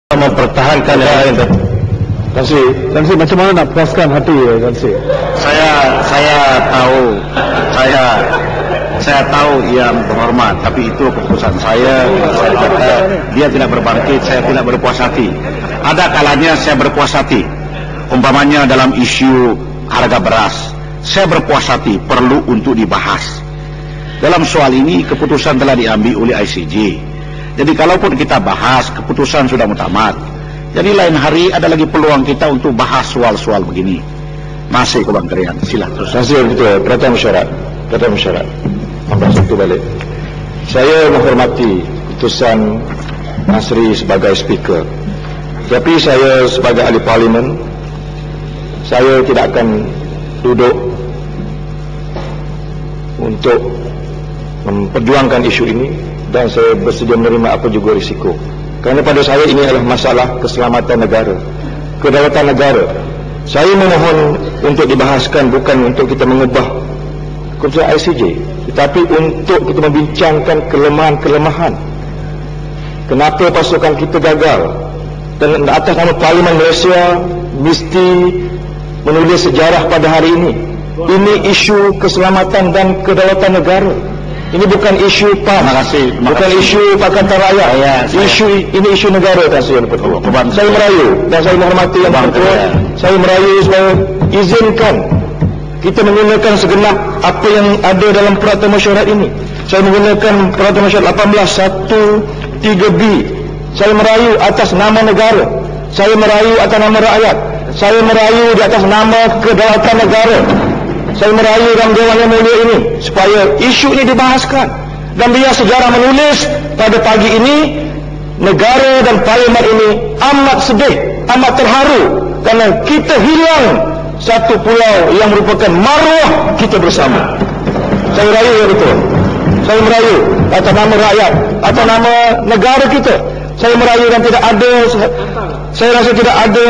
mempertahankan yang lain. Tansi, macam mana nak puaskan hati ya, Tansi? Saya tahu yang berhormat, tapi itu keputusan saya. Dia tidak berbangkit, saya tidak berpuas hati. Ada kalanya saya berpuas hati, umpamanya dalam isu harga beras, saya berpuas hati perlu untuk dibahas. Dalam soal ini keputusan telah diambil oleh ICJ. Jadi kalaupun kita bahas, keputusan sudah mutamat. Jadi lain hari ada lagi peluang kita untuk bahas soal-soal begini. Masih ke Bang Krian, silakan. Masih betul, peraturan syarat. Ambil satu balik. Saya menghormati keputusan Nasri sebagai speaker. Tapi saya sebagai ahli parlimen, saya tidak akan duduk untuk memperjuangkan isu ini, dan saya bersedia menerima apa juga risiko. Kerana pada saya ini adalah masalah keselamatan negara, kedaulatan negara. Saya memohon untuk dibahaskan bukan untuk kita mengubah keputusan ICJ, tetapi untuk kita membincangkan kelemahan-kelemahan. Kenapa pasukan kita gagal? Dan atas nama Parlimen Malaysia mesti menulis sejarah pada hari ini. Ini isu keselamatan dan kedaulatan negara. Ini bukan isu PAS, bukan isu Pakatan Rakyat. Ini isu negara, Tansi Yang Dipertua. Saya merayu dan saya menghormati Yang Dipertua. Saya merayu supaya izinkan kita menggunakan segenap apa yang ada dalam peraturan mesyuarat ini. Saya menggunakan peraturan mesyuarat 18(1)(3)B. Saya merayu atas nama negara. Saya merayu atas nama rakyat. Saya merayu di atas nama kedaulatan negara. Saya merayu dalam Dewan Yang Mulia ini supaya isu ini dibahaskan. Dan biar sejarah menulis pada pagi ini, negara dan parlimen ini amat sedih, amat terharu kerana kita hilang satu pulau yang merupakan maruah kita bersama. Saya merayu ya betul. Saya merayu atas nama rakyat, atas nama negara kita. Saya merayu dan tidak ada, saya rasa tidak ada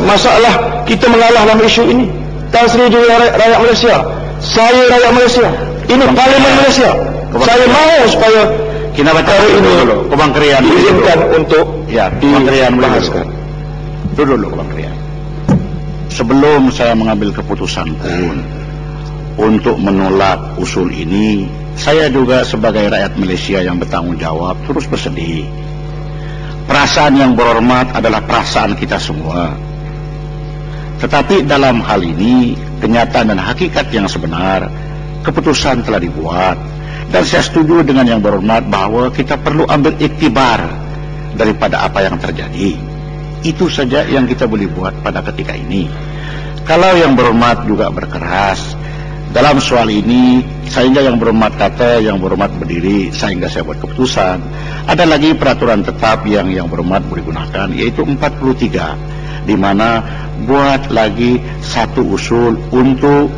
masalah kita mengalah dalam isu ini. Tan Sri juga rakyat Malaysia, saya rakyat Malaysia, ini Parlimen Malaysia. Saya mahu supaya kita baca ini dulu, Bang Krian diizinkan untuk dibahaskan. Dulu Bang Krian. Sebelum saya mengambil keputusan pun untuk menolak usul ini, saya juga sebagai rakyat Malaysia yang bertanggung jawab terus bersedih. Perasaan yang berhormat adalah perasaan kita semua. Tetapi dalam hal ini, kenyataan dan hakikat yang sebenar, keputusan telah dibuat. Dan saya setuju dengan yang berhormat bahawa kita perlu ambil iktibar daripada apa yang terjadi. Itu saja yang kita boleh buat pada ketika ini. Kalau yang berhormat juga berkeras dalam soal ini, sehingga yang berhormat kata, yang berhormat berdiri, sehingga saya buat keputusan. Ada lagi peraturan tetap yang berhormat boleh gunakan, yaitu 43, di mana buat lagi satu usul untuk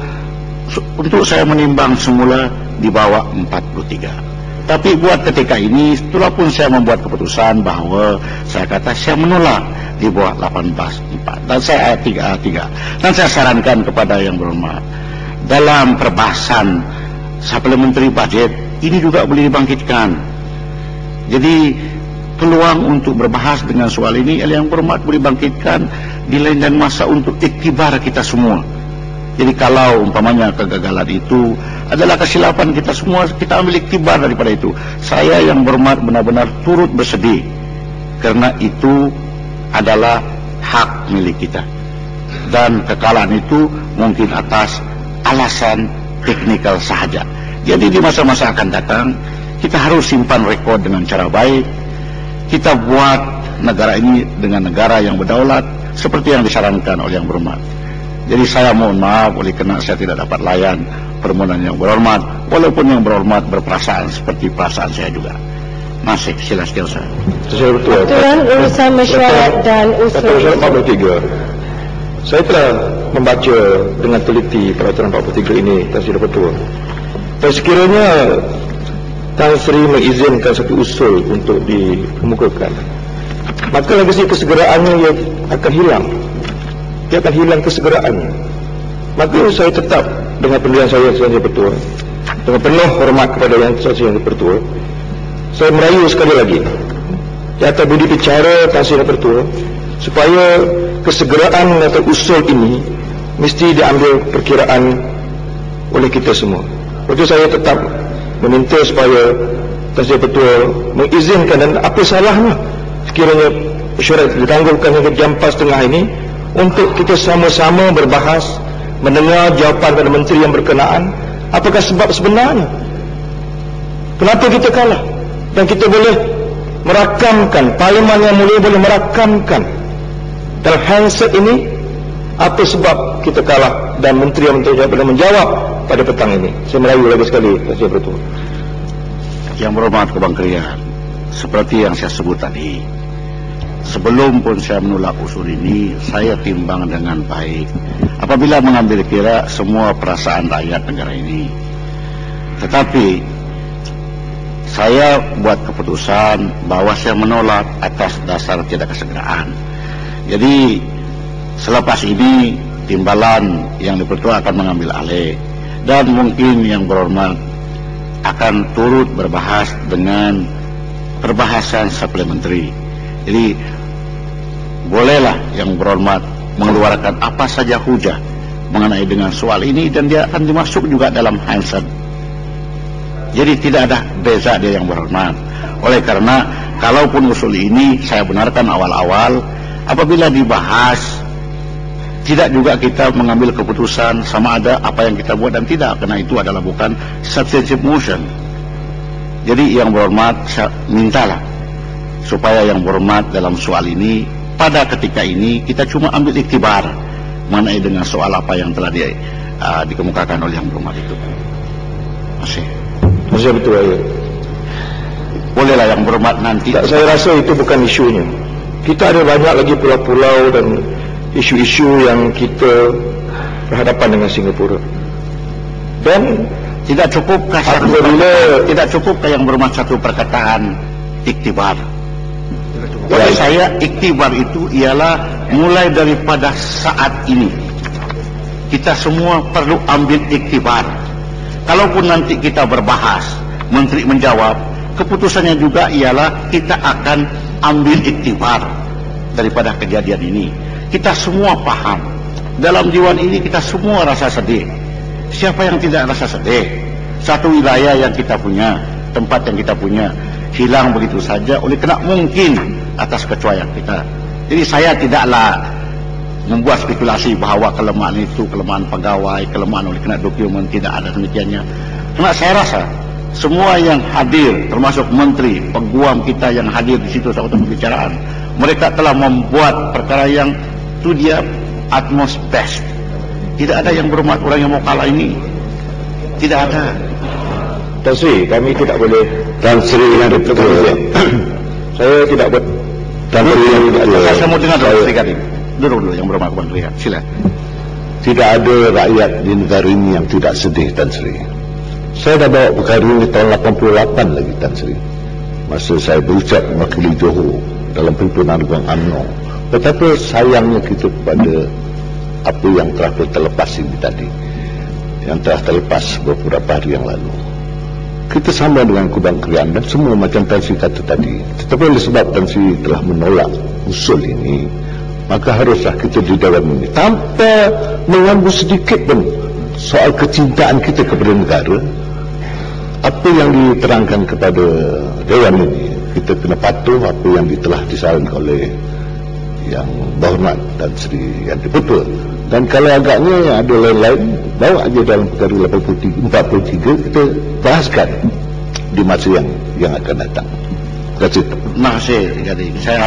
saya menimbang semula di bawah 43. Tapi buat ketika ini, setelah pun saya membuat keputusan bahawa saya kata saya menolak di bawah 18(4) dan saya ayat 3 dan saya sarankan kepada yang berhormat dalam perbahasan supplementary budget ini juga boleh dibangkitkan. Jadi peluang untuk berbahas dengan soal ini yang berhormat boleh bangkitkan di lain dan masa untuk iktibar kita semua. Jadi kalau umpamanya kegagalan itu adalah kesilapan kita semua, kita ambil iktibar daripada itu. Saya yang berhormat benar-benar turut bersedih kerana itu adalah hak milik kita. Dan kekalahan itu mungkin atas alasan teknikal sahaja. Jadi di masa-masa akan datang kita harus simpan rekod dengan cara baik. Kita buat negara ini dengan negara yang berdaulat seperti yang disarankan oleh yang berhormat. Jadi saya mohon maaf oleh kerana saya tidak dapat layan permohonan yang berhormat, walaupun yang berhormat berperasaan seperti perasaan saya juga. Masih silakan saya. Saya betul. Aturan urusan mesyuarat dan usul. Peraturan 43. Saya telah membaca dengan teliti peraturan 43 ini, Tan Sri betul. Dan sekiranya Tan Sri mengizinkan satu usul untuk dikemukakan, maka lagi kesegeraannya ia akan hilang. Dia akan hilang kesegeraannya. Maka saya tetap dengan pendirian saya yang betul, dengan penuh hormat kepada yang saya yang betul. Saya merayu sekali lagi di atas budi bicara Tan Sri Pertua, supaya kesegeraan atau usul ini mesti diambil perkiraan oleh kita semua. Waktu saya tetap meminta supaya Tan Sri Pertua mengizinkan, dan apa salahnya sekiranya mesyuarat ditangguhkan hingga jam 4:30 ini untuk kita sama-sama berbahas, mendengar jawapan dari menteri yang berkenaan. Apakah sebab sebenarnya kenapa kita kalah, dan kita boleh merakamkan, Parlimen yang mulia boleh merakamkan dalam handset ini apa sebab kita kalah, dan menteri yang boleh menjawab pada petang ini. Saya merayu lagi sekali Tan Sri Pertua. Yang berhormat Kementerian, seperti yang saya sebut tadi, sebelum pun saya menolak usul ini, saya timbang dengan baik apabila mengambil kira semua perasaan rakyat negara ini. Tetapi saya buat keputusan bahwa saya menolak atas dasar tidak kesegeraan. Jadi selepas ini timbalan yang dipertua akan mengambil alih, dan mungkin yang berhormat akan turut berbahas dengan perbahasan suplementary. Jadi bolehlah yang berhormat mengeluarkan apa saja hujah mengenai dengan soal ini, dan dia akan dimasuk juga dalam handset. Jadi tidak ada beza dia yang berhormat. Oleh karena kalaupun usul ini saya benarkan awal-awal, apabila dibahas tidak juga kita mengambil keputusan sama ada apa yang kita buat dan tidak, karena itu adalah bukan substantive motion. Jadi yang berhormat saya mintalah supaya yang berhormat dalam soal ini pada ketika ini kita cuma ambil iktibar mengenai dengan soal apa yang telah dikemukakan oleh yang berhormat itu. Masih betul ya. Bolehlah yang berhormat nanti. Saya rasa itu bukan isunya. Kita ada banyak lagi pulau-pulau dan isu-isu yang kita berhadapan dengan Singapura. Dan tidak cukupkah yang berhormat satu perkataan iktibar? Bagi saya iktibar itu ialah mulai daripada saat ini kita semua perlu ambil iktibar. Kalaupun nanti kita berbahas, menteri menjawab, keputusannya juga ialah kita akan ambil iktibar daripada kejadian ini. Kita semua paham, dalam diwan ini kita semua rasa sedih. Siapa yang tidak rasa sedih? Satu wilayah yang kita punya, tempat yang kita punya, hilang begitu saja oleh kena mungkin atas kecuaian kita. Jadi saya tidaklah membuat spekulasi bahawa kelemahan itu kelemahan pegawai, kelemahan oleh kena dokumen, tidak ada demikiannya. Karena saya rasa semua yang hadir, termasuk menteri, peguam kita yang hadir di situ saat pembicaraan, mereka telah membuat perkara yang itu dia utmost best. Tidak ada yang berhormat orang yang mau kalah ini. Tidak ada. Tan Sri, kami tidak boleh. Tan Sri yang diperlukan. Saya tidak boleh. Tan Sri yang diperlukan. Saya mau dengar dulu sedikit ini. Dulu yang berhormat Kementerian. Sila. Tidak ada rakyat di negara ini yang tidak sedih, Tan Sri. Saya dah bawa perkara ini tahun 88 lagi, Tan Sri. Masa saya berucap mewakili Johor dalam pimpinan Bang UMNO. Betapa sayangnya kita kepada apa yang telah terlepas ini tadi, yang telah terlepas beberapa hari yang lalu. Kita sama dengan Kementerian dan semua macam Tan Sri kata tadi. Tetapi oleh sebab Tan Sri telah menolak usul ini, maka haruslah kita di dalam ini tanpa mengambil sedikit pun soal kecintaan kita kepada negara. Apa yang diterangkan kepada Dewan ini, kita kena patuh apa yang telah disarankan oleh yang berhormat Tan Sri yang dipertua. Dan kalau agaknya ada lain-lain, bawa aja dalam perkara 43 kita bahaskan di masa yang akan datang. Terima kasih. Terima kasih. Jadi saya